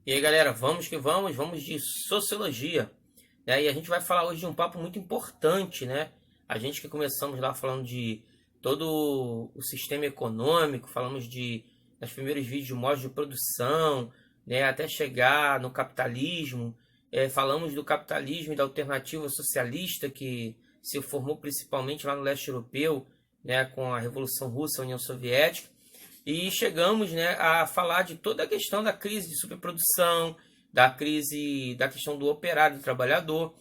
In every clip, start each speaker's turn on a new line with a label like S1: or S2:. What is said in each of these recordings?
S1: E aí, galera, vamos que vamos de sociologia, né? E a gente vai falar hoje de um papo muito importante, né? A gente que começamos lá falando de todo o sistema econômico, falamos nos primeiros vídeos de modos de produção, né? Até chegar no capitalismo, falamos do capitalismo e da alternativa socialista que se formou principalmente lá no leste europeu, né? Com a Revolução Russa, a União Soviética. E chegamos, né, a falar de toda a questão da crise de superprodução, da crise, da questão do operário, do trabalhador,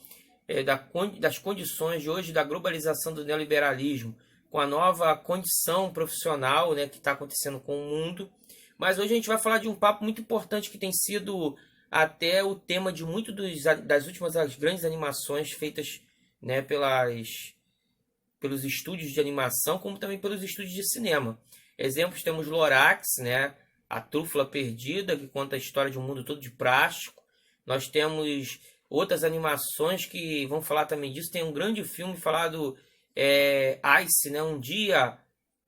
S1: das condições de hoje da globalização do neoliberalismo, com a nova condição profissional, né, que está acontecendo com o mundo. Mas hoje a gente vai falar de um papo muito importante que tem sido até o tema de muito das últimas das grandes animações feitas, né, pelos estúdios de animação, como também pelos estúdios de cinema. Exemplos temos Lorax, né? A Trúfula Perdida, que conta a história de um mundo todo de plástico. Nós temos outras animações que vão falar também disso. Tem um grande filme falado Ice, né? Um Dia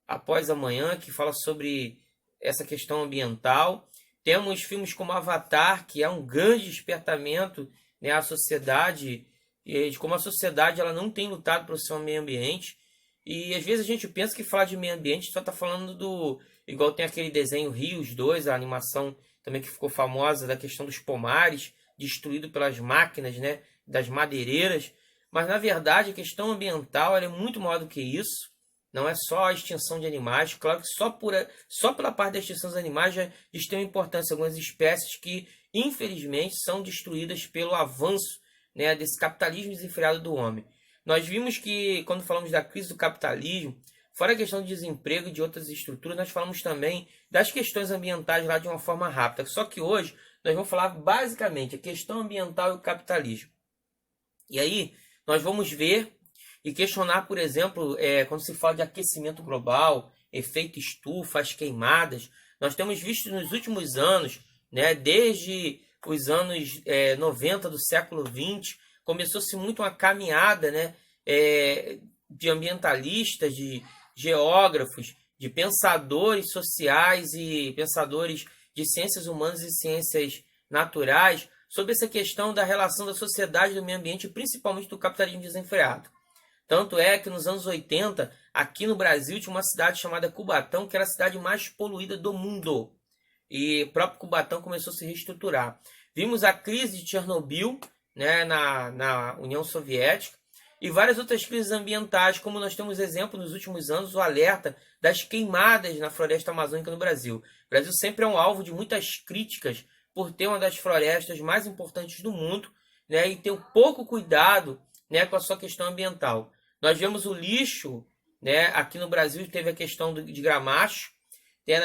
S1: Após Amanhã, que fala sobre essa questão ambiental. Temos filmes como Avatar, que é um grande despertamento, né, à sociedade, de como a sociedade ela não tem lutado pelo seu meio ambiente. E às vezes a gente pensa que falar de meio ambiente só está falando do. Igual tem aquele desenho Rios 2, a animação também que ficou famosa, da questão dos pomares, destruído pelas máquinas, né, das madeireiras. Mas na verdade a questão ambiental ela é muito maior do que isso. Não é só a extinção de animais. Claro que só pela parte da extinção dos animais já tem uma importância algumas espécies que, infelizmente, são destruídas pelo avanço, né, desse capitalismo desenfreado do homem. Nós vimos que, quando falamos da crise do capitalismo, fora a questão do desemprego e de outras estruturas, nós falamos também das questões ambientais lá de uma forma rápida. Só que hoje nós vamos falar basicamente a questão ambiental e o capitalismo. E aí nós vamos ver e questionar, por exemplo, quando se fala de aquecimento global, efeito estufa, as queimadas. Nós temos visto nos últimos anos, né, desde os anos 90 do século XX, começou-se muito uma caminhada, né, de ambientalistas, de geógrafos, de pensadores sociais e pensadores de ciências humanas e ciências naturais sobre essa questão da relação da sociedade e do meio ambiente, principalmente do capitalismo desenfreado. Tanto é que nos anos 80, aqui no Brasil, tinha uma cidade chamada Cubatão, que era a cidade mais poluída do mundo. E o próprio Cubatão começou a se reestruturar. Vimos a crise de Chernobyl, né, na União Soviética, e várias outras crises ambientais, como nós temos exemplo nos últimos anos, o alerta das queimadas na floresta amazônica no Brasil. O Brasil sempre é um alvo de muitas críticas por ter uma das florestas mais importantes do mundo, né, e ter um pouco cuidado, né, com a sua questão ambiental. Nós vemos o lixo, né, aqui no Brasil teve a questão de Gramacho, tem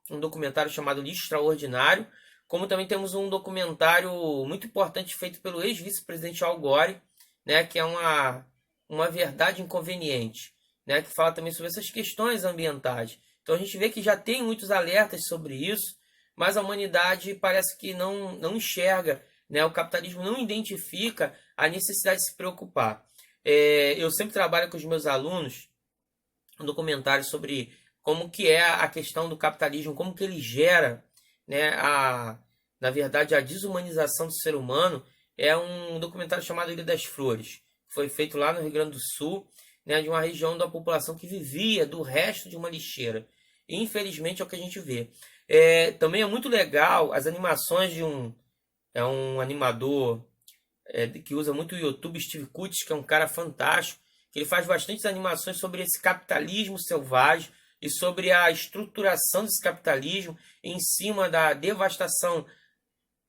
S1: um documentário chamado Lixo Extraordinário, como também temos um documentário muito importante feito pelo ex-vice-presidente Al Gore, né, que é uma verdade inconveniente, né, que fala também sobre essas questões ambientais. Então a gente vê que já tem muitos alertas sobre isso, mas a humanidade parece que não enxerga, né, o capitalismo não identifica a necessidade de se preocupar. Eu sempre trabalho com os meus alunos um documentário sobre como que é a questão do capitalismo, como que ele gera, né, na verdade, a desumanização do ser humano. É um documentário chamado Ilha das Flores. Foi feito lá no Rio Grande do Sul, né, de uma região da população que vivia do resto de uma lixeira. E, infelizmente é o que a gente vê. Também é muito legal as animações de um animador que usa muito o YouTube, Steve Kutz, que é um cara fantástico, que ele faz bastantes animações sobre esse capitalismo selvagem e sobre a estruturação desse capitalismo em cima da devastação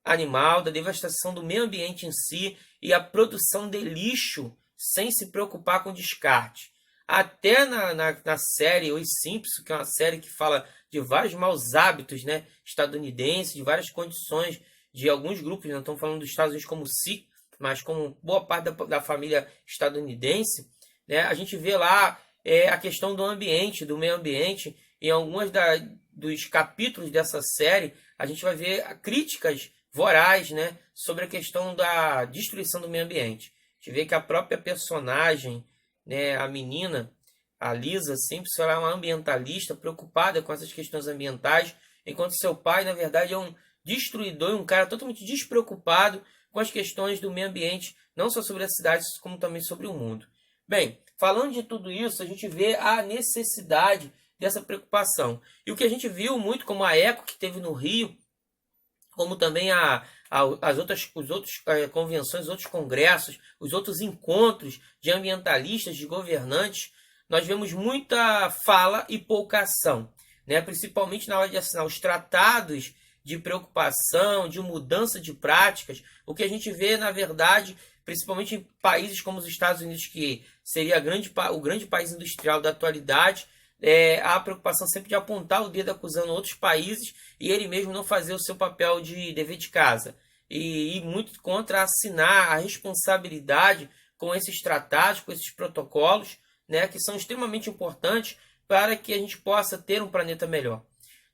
S1: animal, da devastação do meio ambiente em si e a produção de lixo sem se preocupar com descarte. Até na série Os Simpsons, que é uma série que fala de vários maus hábitos, né, estadunidenses, de várias condições de alguns grupos, não estamos falando dos Estados Unidos como si, mas como boa parte da família estadunidense, né, a gente vê lá a questão do ambiente, do meio ambiente. Em alguns dos capítulos dessa série, a gente vai ver críticas voraz, né, sobre a questão da destruição do meio ambiente. A gente vê que a própria personagem, né, a menina, a Lisa Simpson, ela é uma ambientalista preocupada com essas questões ambientais, enquanto seu pai, na verdade, destruidor e um cara totalmente despreocupado com as questões do meio ambiente, não só sobre as cidades, como também sobre o mundo. Bem, falando de tudo isso, a gente vê a necessidade dessa preocupação. E o que a gente viu muito, como a ECO que teve no Rio, como também as outras convenções, os outros congressos, os outros encontros de ambientalistas, de governantes, nós vemos muita fala e pouca ação, né? Principalmente na hora de assinar os tratados de preocupação, de mudança de práticas. O que a gente vê, na verdade, principalmente em países como os Estados Unidos, que seria o grande país industrial da atualidade, a preocupação sempre de apontar o dedo acusando outros países e ele mesmo não fazer o seu papel de dever de casa. E muito contra assinar a responsabilidade com esses tratados, com esses protocolos, né, que são extremamente importantes para que a gente possa ter um planeta melhor.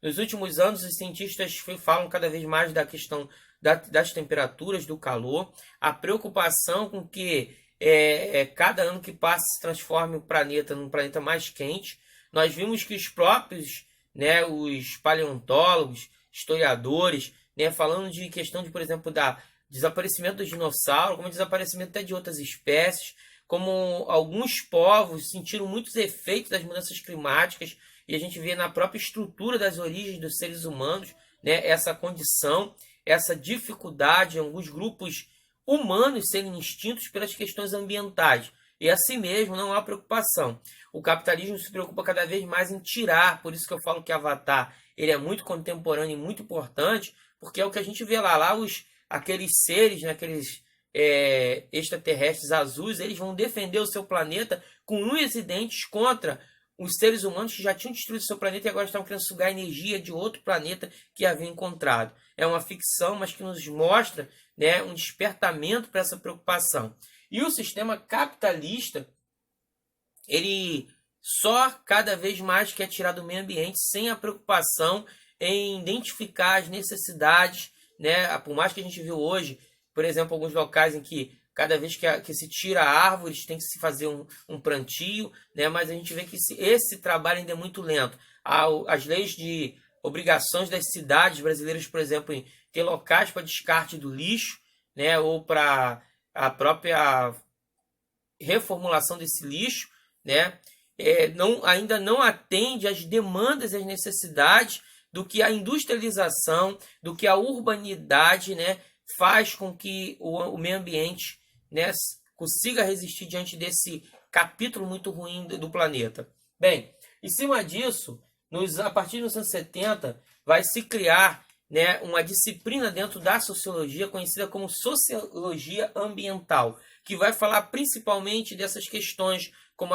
S1: Nos últimos anos, os cientistas falam cada vez mais da questão das temperaturas, do calor, a preocupação com que cada ano que passa se transforme o planeta num planeta mais quente. Nós vimos que os próprios, né, os paleontólogos, historiadores, né, falando de questão de, por exemplo, da desaparecimento dos dinossauros, como desaparecimento até de outras espécies, como alguns povos sentiram muitos efeitos das mudanças climáticas, e a gente vê na própria estrutura das origens dos seres humanos, né, essa condição, essa dificuldade em alguns grupos humanos serem extintos pelas questões ambientais. E assim mesmo não há preocupação. O capitalismo se preocupa cada vez mais em tirar, por isso que eu falo que Avatar ele é muito contemporâneo e muito importante, porque é o que a gente vê lá aqueles seres, né, aqueles extraterrestres azuis, eles vão defender o seu planeta com unhas e dentes contra os seres humanos que já tinham destruído o seu planeta e agora estão querendo sugar energia de outro planeta que havia encontrado. É uma ficção, mas que nos mostra, né, um despertamento para essa preocupação. E o sistema capitalista, ele só cada vez mais quer tirar do meio ambiente sem a preocupação em identificar as necessidades, né? Por mais que a gente viu hoje, por exemplo, alguns locais em que cada vez que se tira árvores tem que se fazer um plantio, né? Mas a gente vê que esse trabalho ainda é muito lento. As leis de obrigações das cidades brasileiras, por exemplo, em ter locais para descarte do lixo, né? Ou para a própria reformulação desse lixo, né? Ainda não atende às demandas e às necessidades do que a industrialização, do que a urbanidade, né, faz com que o meio ambiente, né, consiga resistir diante desse capítulo muito ruim do planeta. Bem, em cima disso, a partir dos anos 70, vai se criar, né, uma disciplina dentro da sociologia conhecida como sociologia ambiental, que vai falar principalmente dessas questões como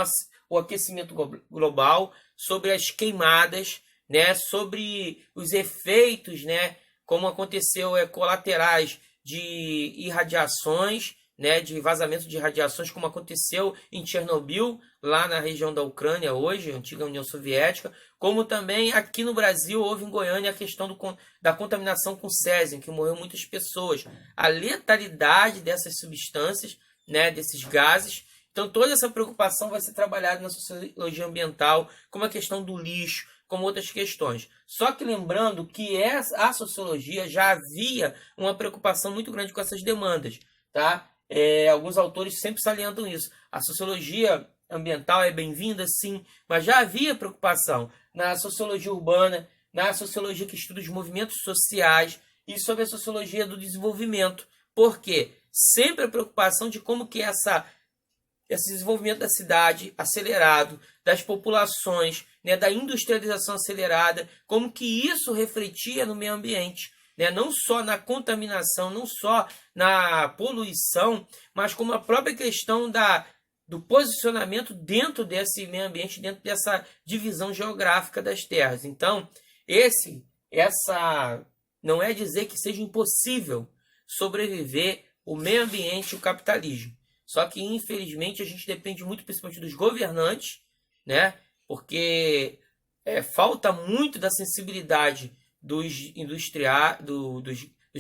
S1: o aquecimento global, sobre as queimadas, né, sobre os efeitos, né, como aconteceu colaterais de irradiações, né, de vazamento de radiações, como aconteceu em Chernobyl, lá na região da Ucrânia hoje, antiga União Soviética, como também aqui no Brasil houve em Goiânia a questão da contaminação com césio, em que morreu muitas pessoas. A letalidade dessas substâncias, né, desses gases. Então toda essa preocupação vai ser trabalhada na sociologia ambiental, como a questão do lixo, como outras questões. Só que lembrando que a sociologia já havia uma preocupação muito grande com essas demandas, tá? Alguns autores sempre salientam isso. A sociologia ambiental é bem-vinda, sim, mas já havia preocupação na sociologia urbana, na sociologia que estuda os movimentos sociais e sobre a sociologia do desenvolvimento. Por quê? Sempre a preocupação de como que esse desenvolvimento da cidade acelerado, das populações, né, da industrialização acelerada, como que isso refletia no meio ambiente, né? Não só na contaminação, não só na poluição, mas como a própria questão do posicionamento dentro desse meio ambiente, dentro dessa divisão geográfica das terras. Então, essa não é dizer que seja impossível sobreviver o meio ambiente e o capitalismo. Só que, infelizmente, a gente depende muito, principalmente dos governantes, né? Porque falta muito da sensibilidade dos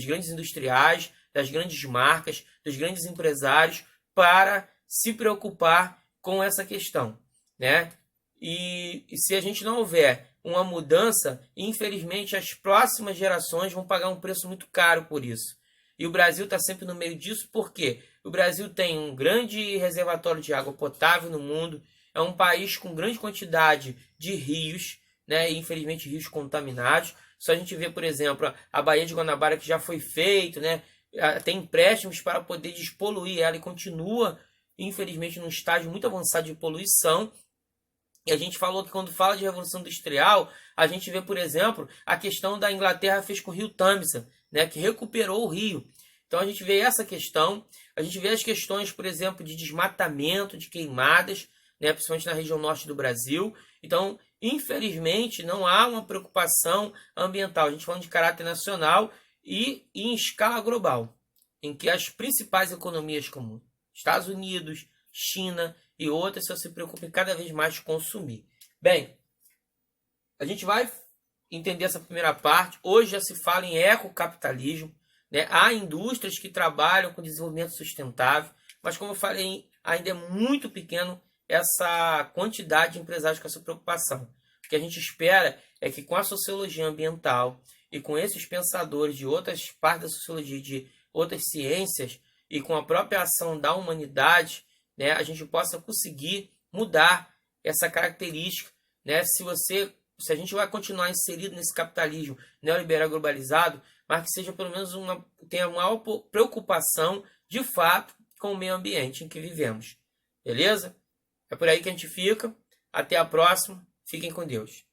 S1: grandes industriais, das grandes marcas, dos grandes empresários, para se preocupar com essa questão, né? E se a gente não houver uma mudança e, infelizmente, as próximas gerações vão pagar um preço muito caro por isso. E o Brasil está sempre no meio disso, porque o Brasil tem um grande reservatório de água potável no mundo, é um país com grande quantidade de rios, né, e infelizmente rios contaminados. Só a gente vê, por exemplo, a Baía de Guanabara, que já foi feito, né, tem empréstimos para poder despoluir ela e continua, infelizmente, num estágio muito avançado de poluição. E a gente falou que quando fala de Revolução Industrial, a gente vê, por exemplo, a questão da Inglaterra fez com o rio Tâmisa, né, que recuperou o rio. Então a gente vê essa questão, a gente vê as questões, por exemplo, de desmatamento, de queimadas, né, principalmente na região norte do Brasil. Então, infelizmente, não há uma preocupação ambiental. A gente falando de caráter nacional e em escala global, em que as principais economias como Estados Unidos, China e outras só se preocupam cada vez mais de consumir. Bem, a gente vai entender essa primeira parte. Hoje já se fala em ecocapitalismo, né? Há indústrias que trabalham com desenvolvimento sustentável, mas como eu falei, ainda é muito pequeno essa quantidade de empresários com essa preocupação. O que a gente espera é que com a sociologia ambiental e com esses pensadores de outras partes da sociologia, de outras ciências, e com a própria ação da humanidade, né, a gente possa conseguir mudar essa característica, né? Se a gente vai continuar inserido nesse capitalismo neoliberal globalizado, mas que seja pelo menos tenha uma maior preocupação de fato com o meio ambiente em que vivemos. Beleza? É por aí que a gente fica. Até a próxima. Fiquem com Deus.